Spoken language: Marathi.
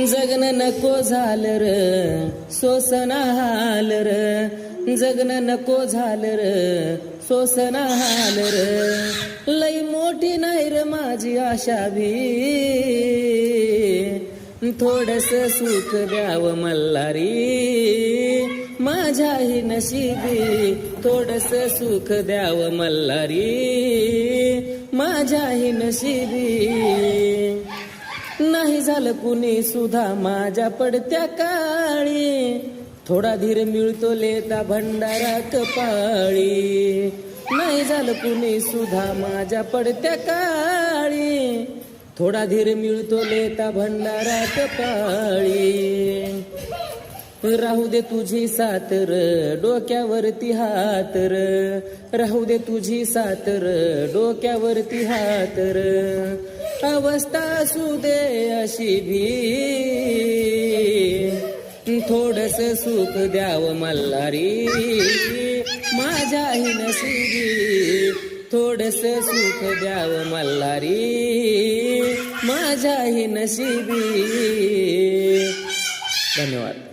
जगणं नको झालं र सोसना हाल र, जगणं नको झालं र सोसना हाल र, लई मोठी नाही र माझी आशा भी, थोडस सुख द्यावं मल्हारी माझ्याही नशिबी, थोडस सुख द्यावं मल्हारी माझ्याही नशिबी. नाही झालं कुणी सुद्धा माझ्या पडत्या काळी, थोडा धीर मिळतो लेता भंडारा कपाळी. नाही झालं कुणी सुद्धा माझ्या पडत्या काळी, थोडा धीर मिळतो लेता भंडारा कपाळी. राहू दे तुझी साथ र डोक्यावरती हात र, राहू दे तुझी साथ र डोक्यावरती हात र, अवस्था असू दे अशी भी, थोडस सुख द्यावं मल्हारी माझ्याही नशिबी, थोडस सुख द्यावं मल्हारी माझ्याही नशिबी. धन्यवाद.